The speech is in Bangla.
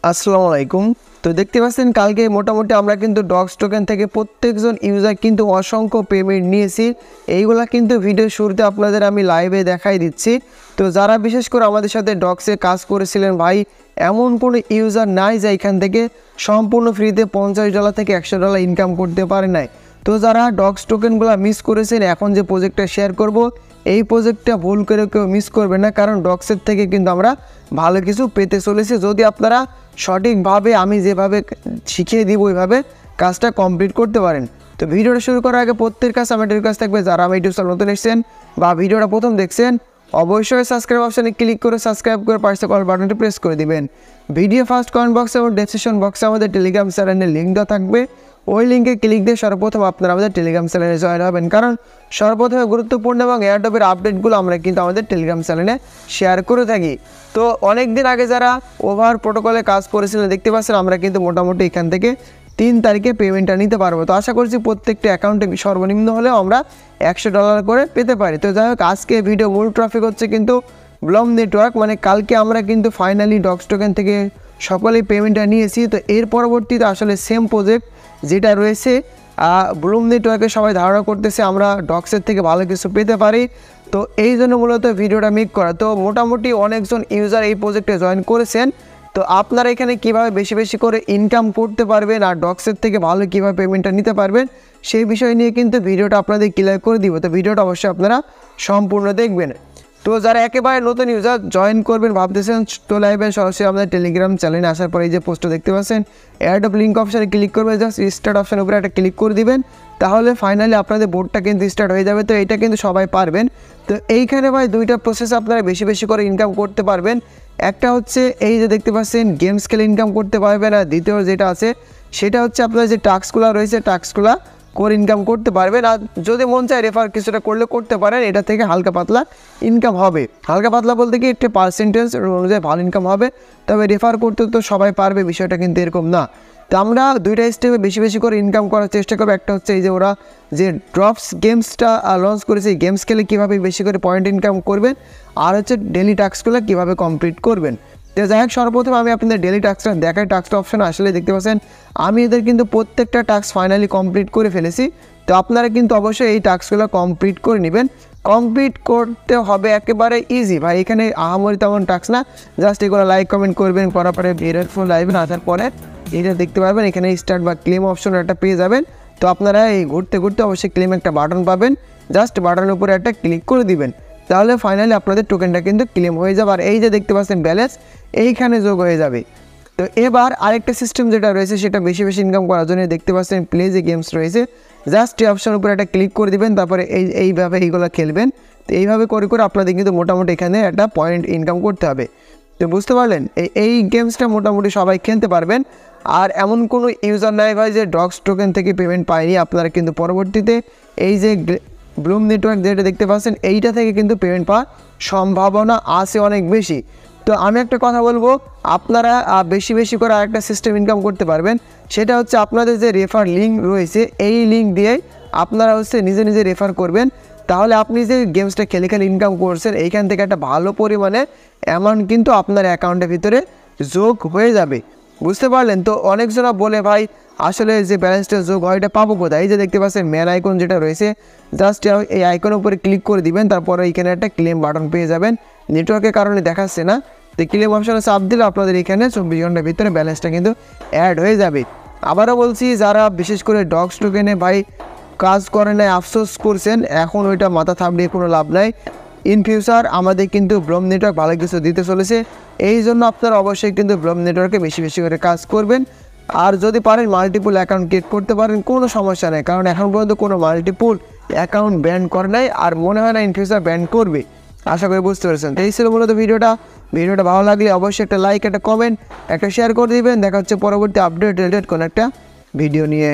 আসসালামু আলাইকুম। তো দেখতে পাচ্ছেন কালকে মোটামুটি আমরা কিন্তু ডক্স টোকেন থেকে প্রত্যেকজন ইউজার কিন্তু অসংখ্য পেমেন্ট নিয়েছি। এইগুলা কিন্তু ভিডিও শুরুতে আপনাদের আমি লাইভে দেখাই দিচ্ছি। তো যারা বিশেষ করে আমাদের সাথে ডক্সে কাজ করেছিলেন ভাই, এমন কোনো ইউজার নাই যে এখান থেকে সম্পূর্ণ ফ্রিতে $50 থেকে $100 ইনকাম করতে পারে নাই। তো যারা ডক্স টোকেনগুলো মিস করেছেন, এখন যে প্রজেক্টটা শেয়ার করব, এই প্রজেক্টটা ভুল করে কেউ মিস করবে না, কারণ ডক্সের থেকে কিন্তু আমরা ভালো কিছু পেতে চলেছি। যদি আপনারা সঠিকভাবে আমি যেভাবে শিখিয়ে দিব ওইভাবে কাজটা কমপ্লিট করতে পারেন। তো ভিডিওটা শুরু করার আগে প্রত্যেকের কাছে আমার রিকোয়েস্ট থাকবে, যারা আমার ইউটিউব চ্যানেল নতুন এসেছেন বা ভিডিওটা প্রথম দেখছেন, অবশ্যই সাবস্ক্রাইব অপশানে ক্লিক করে সাবস্ক্রাইব করে পাশে কল বাটনটি প্রেস করে দিবেন। ভিডিও ফার্স্ট কমেন্ট বক্সে এবং ডেসক্রিপশন বক্সে আমাদের টেলিগ্রাম চ্যানেলের লিঙ্ক দেওয়া থাকবে। ওই লিঙ্কে ক্লিক দিয়ে সর্বপ্রথম আপনারা আমাদের টেলিগ্রাম চ্যানেলে জয়েন হবেন, কারণ সর্বপ্রথমে গুরুত্বপূর্ণ এবং এয়ারড্রপের আপডেটগুলো আমরা কিন্তু আমাদের টেলিগ্রাম চ্যানেলে শেয়ার করে থাকি। তো অনেক দিন আগে যারা ওভার প্রোটোকলে কাজ করেছিলেন দেখতে পাচ্ছেন, আমরা কিন্তু মোটামুটি এখান থেকে 3 তারিখে পেমেন্টটা নিতে পারবো। তো আশা করছি প্রত্যেকটা অ্যাকাউন্টে সর্বনিম্ন হলেও আমরা $100 করে পেতে পারি। তো যাই হোক, আজকে ভিডিও মূল ট্রাফিক হচ্ছে কিন্তু ব্লম নেটওয়ার্ক। মানে কালকে আমরা কিন্তু ফাইনালি ডক্স টোকেন থেকে সকলেই পেমেন্টটা নিয়েছি। তো এর পরবর্তীতে আসলে সেম প্রজেক্ট যেটা রয়েছে ব্লুম নেটওয়ার্কে সবাই ধারণা করতেছে আমরা ডক্সের থেকে ভালো কিছু পেতে পারি। তো এই জন্য মূলত ভিডিওটা মেক করা। তো মোটামুটি অনেকজন ইউজার এই প্রজেক্টে জয়েন করেছেন। তো আপনারা এখানে কিভাবে বেশি বেশি করে ইনকাম করতে পারবেন আর ডক্সের থেকে ভালো কীভাবে পেমেন্টটা নিতে পারবেন সেই বিষয় নিয়ে কিন্তু ভিডিওটা আপনাদের ক্লিয়ার করে দিব। তো ভিডিওটা অবশ্যই আপনারা সম্পূর্ণ দেখবেন। তো যারা একেবারে নতুন ইউজার জয়েন করবেন ভাবতেছেন, তো লাইভে সরাসরি আমাদের টেলিগ্রাম চ্যানেলে আসার পরে এই যে পোস্টটা দেখতে পাচ্ছেন, এয়ারড্রপ লিঙ্ক অপশানে ক্লিক করবেন, জাস্ট স্টার্ট অপশানের উপরে একটা ক্লিক করে দিবেন, তাহলে ফাইনালি আপনাদের বোর্ডটা কিন্তু স্টার্ট হয়ে যাবে। তো এটা কিন্তু সবাই পারবেন। তো এইখানে ভাই দুইটা প্রসেস আপনারা বেশি বেশি করে ইনকাম করতে পারবেন। একটা হচ্ছে এই যে দেখতে পাচ্ছেন গেমস খেলে ইনকাম করতে পারবেন, আর দ্বিতীয় যেটা আছে সেটা হচ্ছে আপনার যে টাস্কগুলো রয়েছে টাস্কগুলো করে ইনকাম করতে পারবেন। আর যদি মন চায় রেফার কিছুটা করলে করতে পারেন, এটা থেকে হালকা পাতলা ইনকাম হবে। হালকা পাতলা বলতে কি একটা পার্সেন্টেজ অনুযায়ী ভালো ইনকাম হবে, তবে রেফার করতে তো সবাই পারবে, বিষয়টা কিন্তু এরকম না। তো আমরা দুইটা স্টেপে বেশি বেশি করে ইনকাম করার চেষ্টা করবো। একটা হচ্ছে এই যে ওরা যে ড্রপস গেমসটা লঞ্চ করেছে, এই গেমস খেলে কীভাবে বেশি করে পয়েন্ট ইনকাম করবেন, আর হচ্ছে ডেলি টাস্কগুলো কীভাবে কমপ্লিট করবেন। তো যাই হোক, সর্বপ্রথম আমি আপনাদের ডেলি টাস্কটা দেখাই। টাস্কটা অপশানে আসলে দেখতে পাচ্ছেন আমি এদের কিন্তু প্রত্যেকটা টাস্ক ফাইনালি কমপ্লিট করে ফেলেছি। তো আপনারা কিন্তু অবশ্যই এই টাস্কগুলো কমপ্লিট করে নেবেন। কমপ্লিট করতে হবে একেবারে ইজি ভাই, এখানে আহামরি তেমন টাস্ক না, জাস্ট এগুলো লাইক কমেন্ট করবেন, করার পরে ফোন লাইভে আসার পরে এটা দেখতে পারবেন, এখানে স্টার্ট বা ক্লেম অপশন একটা পেয়ে যাবেন। তো আপনারা এই ঘুরতে ঘুরতে অবশ্যই ক্লেম একটা বাটন পাবেন, জাস্ট বাটনের উপরে একটা ক্লিক করে দিবেন, তাহলে ফাইনালি আপনাদের টোকেনটা কিন্তু ক্লেম হয়ে যাবে। আর এই যে দেখতে পাচ্ছেন ব্যালেন্স এইখানে যোগ হয়ে যাবে। তো এবার আরেকটা সিস্টেম যেটা রয়েছে সেটা বেশি বেশি ইনকাম করার জন্য দেখতে পাচ্ছেন প্লে যে গেমস রয়েছে, জাস্ট এই অপশানের উপরে একটা ক্লিক করে দিবেন, তারপরে এইভাবে এইগুলো খেলবেন। তো এইভাবে করে করে আপনাদের কিন্তু মোটামুটি এখানে একটা পয়েন্ট ইনকাম করতে হবে। তো বুঝতে পারলেন, এই গেমসটা মোটামুটি সবাই খেলতে পারবেন। আর এমন কোনো ইউজার নাই ভাই যে ডক্স টোকেন থেকে পেমেন্ট পায়নি। আপনারা কিন্তু পরবর্তীতে এই যে ব্লুম নেটওয়ার্ক যেটা দেখতে পাচ্ছেন এইটা থেকে কিন্তু পেমেন্ট পাওয়ার সম্ভাবনা আছে অনেক বেশি। তো আমি একটা কথা বলবো, আপনারা বেশি বেশি করে আরেকটা সিস্টেম ইনকাম করতে পারবেন, সেটা হচ্ছে আপনাদের যে রেফার লিঙ্ক রয়েছে এই লিঙ্ক দিয়েই আপনারা হচ্ছে নিজে নিজে রেফার করবেন। তাহলে আপনি যে গেমসটা খেলে খেলে ইনকাম করছেন এইখান থেকে একটা ভালো পরিমাণে অ্যামাউন্ট কিন্তু আপনার অ্যাকাউন্টের ভিতরে যোগ হয়ে যাবে। বুঝতে পারলেন? তো অনেকজনা বলে ভাই আসলে যে ব্যালেন্সটা যোগ হয় এটা পাবো কোথায়? এই যে দেখতে পাচ্ছেন ম্যান আইকন যেটা রয়েছে, জাস্ট এই আইকনের উপরে ক্লিক করে দিবেন, তারপরে এইখানে একটা ক্লেম বাটন পেয়ে যাবেন। নেটওয়ার্কের কারণে দেখাচ্ছে না, তো ক্লেম অপশানে চাপ দিলে আপনাদের এখানে 24 ঘন্টার ভিতরে ব্যালেন্সটা কিন্তু অ্যাড হয়ে যাবে। আবারও বলছি, যারা বিশেষ করে ডক্স টোকেনে ভাই কাজ করে নাই আফসোস করছেন, এখন ওইটা মাথা থাপড়িয়ে কোনো লাভ নাই। ইন ফিউচার আমাদের কিন্তু ব্লম নেটওয়ার্ক ভালো কিছু দিতে চলেছে, এই জন্য আপনারা অবশ্যই কিন্তু ব্লম নেটওয়ার্কে বেশি বেশি করে কাজ করবেন। আর যদি পারেন মাল্টিপুল অ্যাকাউন্ট ক্রিয়েট করতে পারেন, কোনো সমস্যা নেই, কারণ এখন পর্যন্ত কোনো মাল্টিপুল অ্যাকাউন্ট ব্যান করে নাই, আর মনে হয় না ইন ফিউচার ব্যান করবে। আশা করি বুঝতে পেরেছেন। এই ছিল মূলত ভিডিওটা ভালো লাগলে অবশ্যই একটা লাইক, একটা কমেন্ট, একটা শেয়ার করে দিবেন। দেখা হচ্ছে পরবর্তী আপডেট রিলেটেড কোনো একটা ভিডিও নিয়ে।